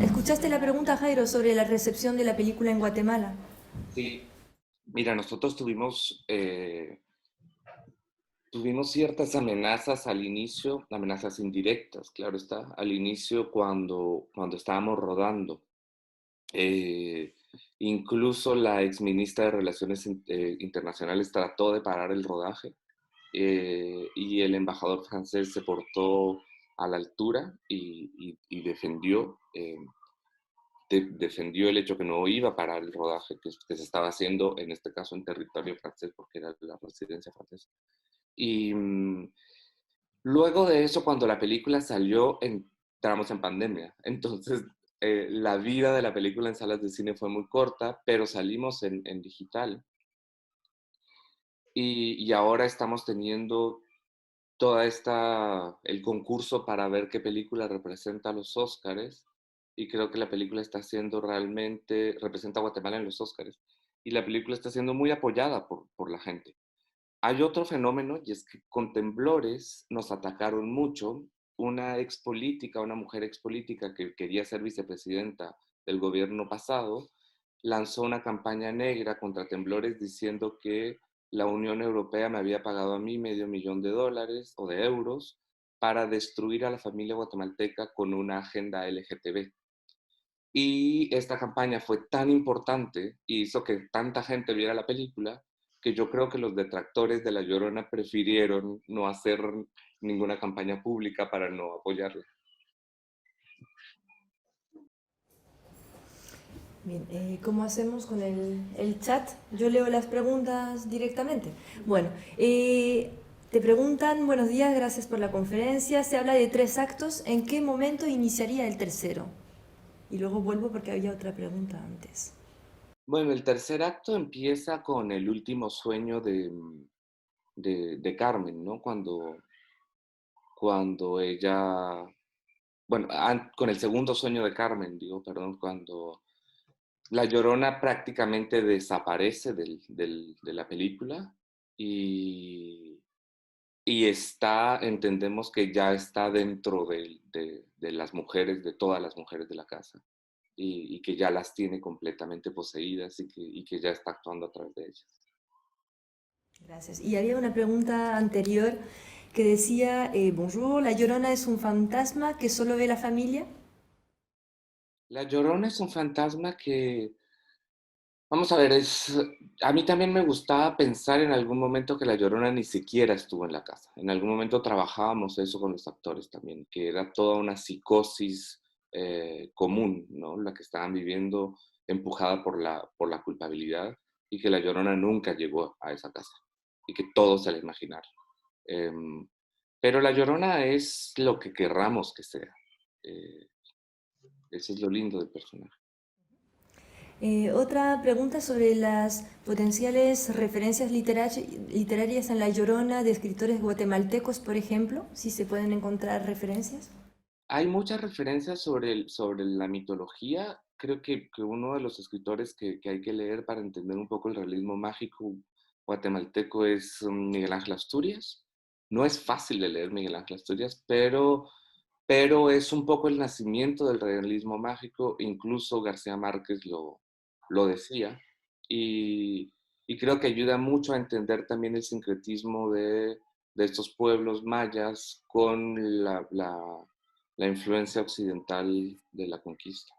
¿Escuchaste la pregunta, Jairo, sobre la recepción de la película en Guatemala? Sí, mira, nosotros tuvimos ciertas amenazas al inicio, amenazas indirectas, claro está, al inicio cuando estábamos rodando. Eh, Incluso la exministra de Relaciones Internacionales trató de parar el rodaje, y el embajador francés se portó a la altura y defendió el hecho que no iba a parar el rodaje que se estaba haciendo, en este caso en territorio francés, porque era la residencia francesa. Y luego de eso, cuando la película salió, entramos en pandemia. Entonces, la vida de la película en salas de cine fue muy corta, pero salimos en digital. Y ahora estamos teniendo el concurso para ver qué película representa a los Óscares, y creo que la película está siendo representa a Guatemala en los Óscares, y la película está siendo muy apoyada por la gente. Hay otro fenómeno, y es que con temblores nos atacaron mucho. Una expolítica, una mujer expolítica que quería ser vicepresidenta del gobierno pasado, lanzó una campaña negra contra temblores diciendo que la Unión Europea me había pagado a mí $500,000 o de euros para destruir a la familia guatemalteca con una agenda LGTB. Y esta campaña fue tan importante y hizo que tanta gente viera la película, que yo creo que los detractores de La Llorona prefirieron no hacer ninguna campaña pública para no apoyarla. Bien, ¿cómo hacemos con el chat? Yo leo las preguntas directamente. Bueno, te preguntan, buenos días, gracias por la conferencia. Se habla de 3 actos. ¿En qué momento iniciaría el tercero? Y luego vuelvo porque había otra pregunta antes. Bueno, el tercer acto empieza con el último sueño de Carmen, ¿no? Cuando ella, bueno, con el segundo sueño de Carmen, digo, perdón, cuando La Llorona prácticamente desaparece de la película, y, entendemos que ya está dentro de las mujeres, de todas las mujeres de la casa, y que ya las tiene completamente poseídas, y que ya está actuando a través de ellas. Gracias. Y había una pregunta anterior que decía, bonjour, ¿la Llorona es un fantasma que solo ve la familia? La Llorona es un fantasma que, vamos a ver, a mí también me gustaba pensar en algún momento que La Llorona ni siquiera estuvo en la casa. En algún momento trabajábamos eso con los actores también, que era toda una psicosis común, ¿no? La que estaban viviendo, empujada por la culpabilidad, y que La Llorona nunca llegó a esa casa, y que todo se la imaginaron. Em, pero La Llorona es lo que querramos que sea. Eh, Eso es lo lindo del personaje. Otra pregunta sobre las potenciales referencias literarias en La Llorona de escritores guatemaltecos, por ejemplo, si se pueden encontrar referencias. Hay muchas referencias sobre la mitología. Creo que uno de los escritores que hay que leer para entender un poco el realismo mágico guatemalteco es Miguel Ángel Asturias. No es fácil de leer Miguel Ángel Asturias, pero es un poco el nacimiento del realismo mágico. Incluso García Márquez lo decía. Y, y creo que ayuda mucho a entender también el sincretismo de estos pueblos mayas con la influencia occidental de la conquista.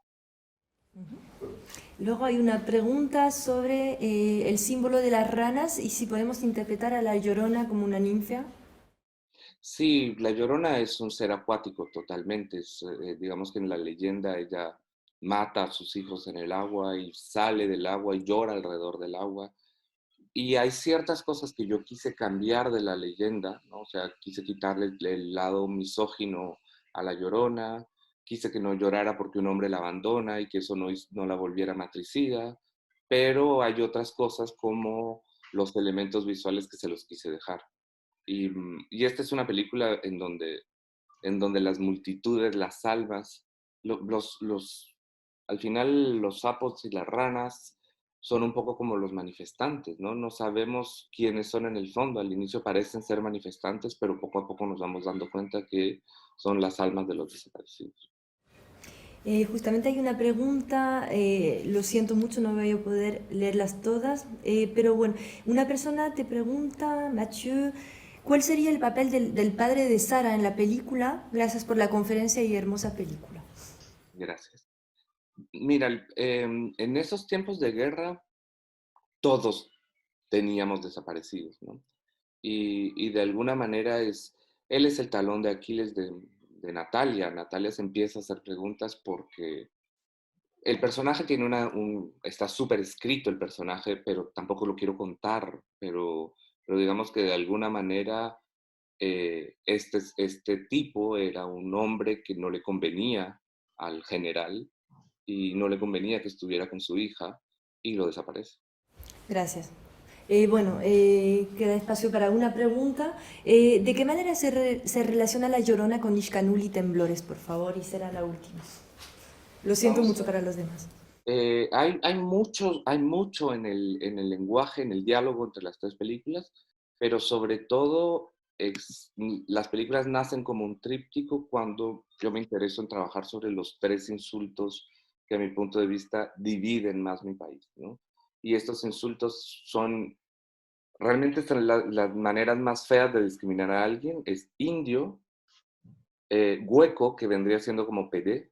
Luego hay una pregunta sobre el símbolo de las ranas y si podemos interpretar a La Llorona como una ninfa. Sí, la Llorona es un ser acuático totalmente. Digamos que en la leyenda ella mata a sus hijos en el agua y sale del agua y llora alrededor del agua. Y hay ciertas cosas que yo quise cambiar de la leyenda, ¿no? O sea, quise quitarle el lado misógino a la Llorona, quise que no llorara porque un hombre la abandona y que eso no la volviera matricida, pero hay otras cosas como los elementos visuales que se los quise dejar. Y esta es una película en donde las multitudes, las almas, al final los sapos y las ranas son un poco como los manifestantes, ¿no? No sabemos quiénes son en el fondo. Al inicio parecen ser manifestantes, pero poco a poco nos vamos dando cuenta que son las almas de los desaparecidos. Justamente hay una pregunta, lo siento mucho, no voy a poder leerlas todas, pero bueno, una persona te pregunta, Mathieu, ¿cuál sería el papel del padre de Sara en la película? Gracias por la conferencia y hermosa película. Gracias. Mira, en esos tiempos de guerra, todos teníamos desaparecidos, ¿no? Y de alguna manera él es el talón de Aquiles de Natalia. Natalia se empieza a hacer preguntas porque el personaje tiene está súper escrito el personaje, pero tampoco lo quiero contar, pero digamos que de alguna manera este tipo era un hombre que no le convenía al general y no le convenía que estuviera con su hija y lo desaparece. Gracias. Bueno, queda espacio para una pregunta. ¿De qué manera se relaciona La Llorona con Ishkanul y Temblores, por favor? Y será la última. Lo siento Vamos a mucho ver. para los demás. Hay mucho en el lenguaje, en el diálogo entre las tres películas, pero sobre todo las películas nacen como un tríptico cuando yo me intereso en trabajar sobre los tres insultos que a mi punto de vista dividen más mi país, ¿no? Y estos insultos realmente son las maneras más feas de discriminar a alguien, es indio, hueco, que vendría siendo como PD,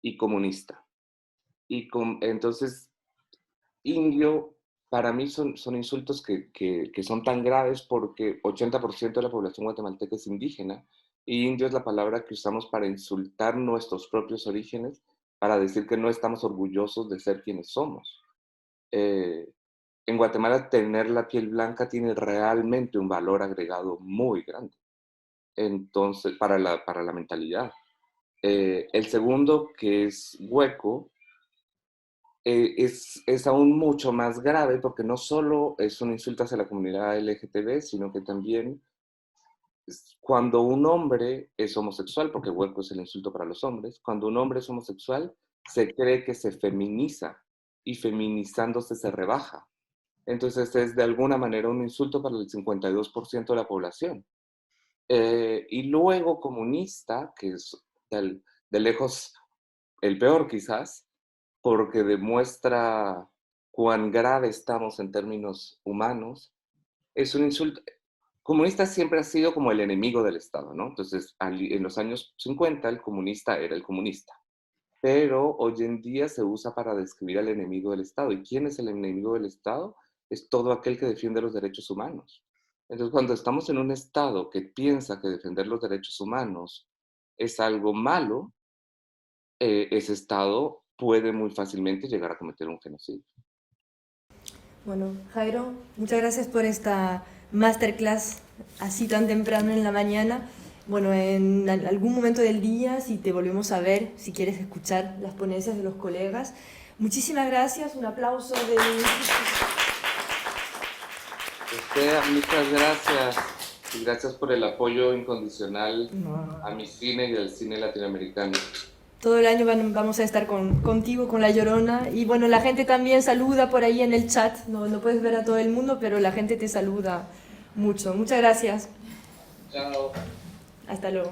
y comunista. Entonces, indio, para mí son insultos que son tan graves porque 80% de la población guatemalteca es indígena y indio es la palabra que usamos para insultar nuestros propios orígenes, para decir que no estamos orgullosos de ser quienes somos. Eh, en Guatemala tener la piel blanca tiene realmente un valor agregado muy grande, entonces, para la mentalidad. El segundo, que es hueco, es aún mucho más grave porque no solo es un insulto hacia la comunidad LGTB, sino que también cuando un hombre es homosexual, porque hueco es el insulto para los hombres, cuando un hombre es homosexual, se cree que se feminiza y feminizándose se rebaja. Entonces es de alguna manera un insulto para el 52% de la población. Y luego comunista, que es de lejos el peor quizás, porque demuestra cuán grave estamos en términos humanos, es un insulto. Comunista siempre ha sido como el enemigo del Estado, ¿no? Entonces, en los años 50 el comunista era el comunista, pero hoy en día se usa para describir al enemigo del Estado. ¿Y quién es el enemigo del Estado? Es todo aquel que defiende los derechos humanos. Entonces, cuando estamos en un Estado que piensa que defender los derechos humanos es algo malo, ese Estado puede muy fácilmente llegar a cometer un genocidio. Bueno, Jairo, muchas gracias por esta masterclass así tan temprano en la mañana. Bueno, en algún momento del día, si te volvemos a ver, si quieres escuchar las ponencias de los colegas. Muchísimas gracias, un aplauso de... Muchas gracias. Y gracias por el apoyo incondicional No. a mi cine y al cine latinoamericano. Todo el año vamos a estar contigo, con La Llorona. Y bueno, la gente también saluda por ahí en el chat. No, no puedes ver a todo el mundo, pero la gente te saluda mucho. Muchas gracias. Chao. Hasta luego.